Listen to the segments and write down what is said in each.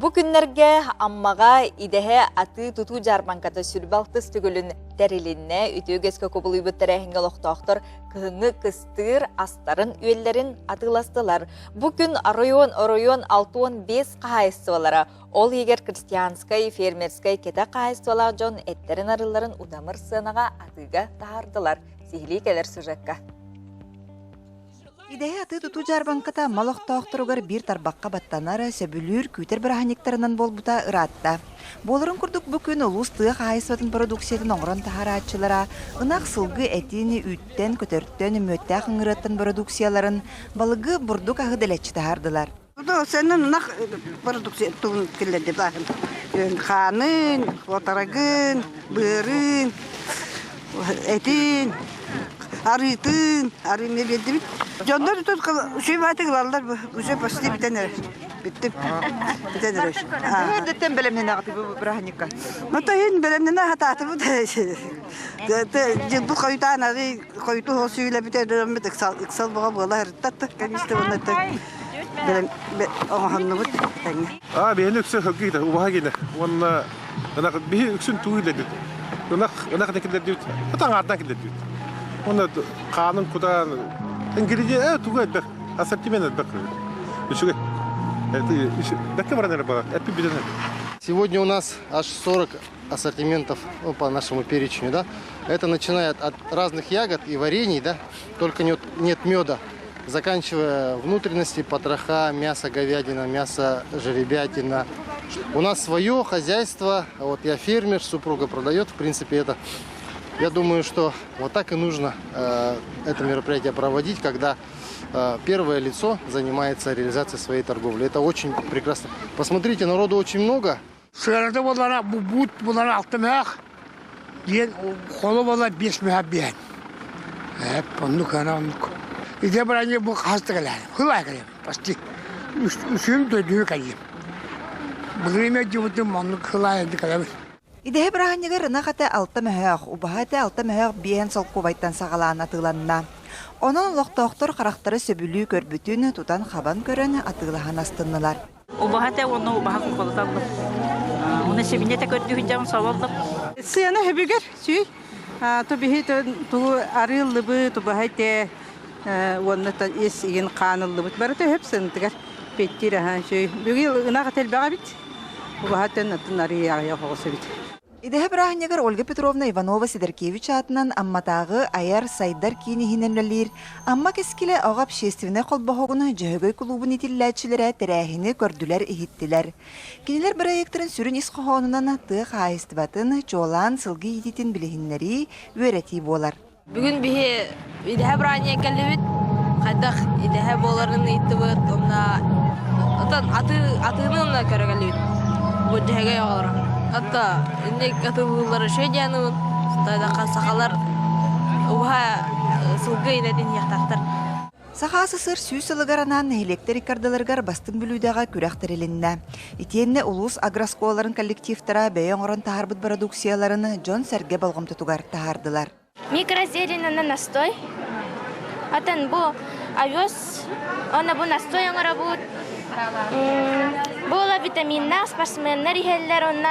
Bu günlerge ammaga idehe atı tutu jarbankata sürbaltı stügülün derilinne ütügeske kobuluy büttere hengeloqtoqtor kıhını kıstır astarın üyellerin atılastılar. Bugün Oroyon 6-5 kahayıstıvalara ol eger kristianskay, fermerskay kete kahayıstıvalar jon etlerin arıların udamır sığınaga atıga tahardılar. Sihli keler sürekka. İdehe atı tutu jarbankata maloqtoqtorugar bir tarbaqqa battanara söbülür küter birahaniktarынан bolbuta ıratta. Bolurun kurduk bugün ulus tığ kahayısvatın produksiyatın oğran taharatçılara ınaq sılgı etini ütten kötörtten möttaq ıngırаттın produksiyaların balıgı burduk ahı deletçi tahardılar. Senin ınaq produksiyatın kirledi bakın. Kanın, otaragın, bığırın, etin, arıtın, arı ne bildi mi? Canlar şey batı kılarlar bu şey pasti bitenler. Bitti. Bitenler. Nereden belemne naqti bu birahanikka? Mata hin belemne hatatı bu da. Bu koyutan arı koyutu hosuyla biter mi iksal bağa boğalar tattı. Kan işte bunu da. Belem ohanlı bu. Ben yüksek hakiki de ubaha gene. Ona bir yüksün tuğuyla dedi. Ona kadar dedi. Hatta ardan dedi. Ona kanun kudan İngilizce tuğu etmek. Asortimen etmek. Düşük. Сегодня у нас аж 40 ассортиментов по нашему перечню, да. Это начиная от разных ягод и варений, да, только нет меда, заканчивая внутренности, потроха, мясо говядина, мясо жеребятина. У нас свое хозяйство, вот я фермер, супруга продает, в принципе, это. Я думаю, что вот так и нужно это мероприятие проводить, когда первое лицо занимается реализацией своей торговли. Это очень прекрасно. Посмотрите, народу очень много. Сырады болара, бут болара алтымақ, ден қолы бола 5 мәрбен. Бұнды қанамық. Иде бір әне бұл қасты қалады. Құлай қалады. Басты үшім дөйді қалады. Бұл еме жауыды мұнды құлай әді қалады. İdehe birahannigar ınaqate alta möhöq, ubahate alta möhöq biyen solqubaitan sağalan atılanna. Onun loqtoqtor qaraxtары söbülü körbütün tutan xaban körön atılahan astınныlar. Ubahate onu ubahak qoldanlıq. Onu sebinete kördü hüccam savallıq. Sıyana hebiger süy. Tabii tu arıllı bu tu bahate onu ta is yin qanıllı bu. Barata hepsini tigar pettire ha süy. Bugün ınaqatel bağa bit. Ubahaten atınları yağı hoğusu bit. İdehe birahannigar Olga Petrovna Ivanova Sidorkevich atынан амматағы аяр сайдар кини хиненлер, амма кескиле ага общественный колбохогуна жөһөгөй клубун итилләчиләре тәрәһине көрдүләр иһиттиләр. Киниләр проекттарын сүрүн исхохонунан тык хайстыбатын чолан сылгы ититин билехиннәри үерети болар. Бүгүн бихи идеhe бирания келдибит. Кайдак идеhe боларын иттибит. Онда атыны көрөгөлүбүт. Бу жеге ягалар. Hatta indik atılları şey canım, da kasakalar, uha sılgı inedin yaktaktır. Сахасы сыр сүйс ылыгаранан электrik кардаларгар бастын бүлүдәгә күрәхтереленне. Итенне улус агросколарын коллективтара бәйән орын тахарбыт продукцияларын Джон Серге болгым тутугар тахардылар. Микрозелень настой. Атын бу овес, она бу настой аңара Була витаминна, спортсменнер ихеллер, онна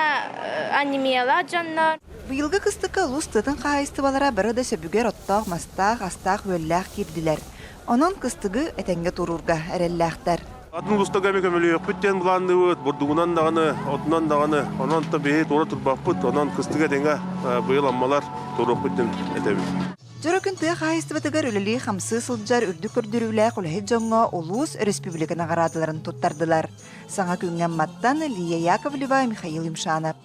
анемиялар жаннар. Быйылгы кыстыкка улус тытын кайыстыбалара бары сөбүгер оттақ, мастақ, астақ өлләқ кирдилер. Онон кыстыгы этенге турурга әрелләқтер. Атын улустага мекемелі өкпіттен бұланды өт, бұрдуғынан дағаны, отынан дағаны, онан та бейет ора тұрбақпыт, онан кыстыға денге бұйыл аммалар тұру өкпіттен әтәбі. Жөрөкүн тыа хайыстыбатыгар үлели хамсы сылджар үрдү көрдүрүлә кулһы жоңго улус республиканы гарадыларын туттардылар. Саңа күнгән маттан Лия Яковлева, Михаил Имшанов.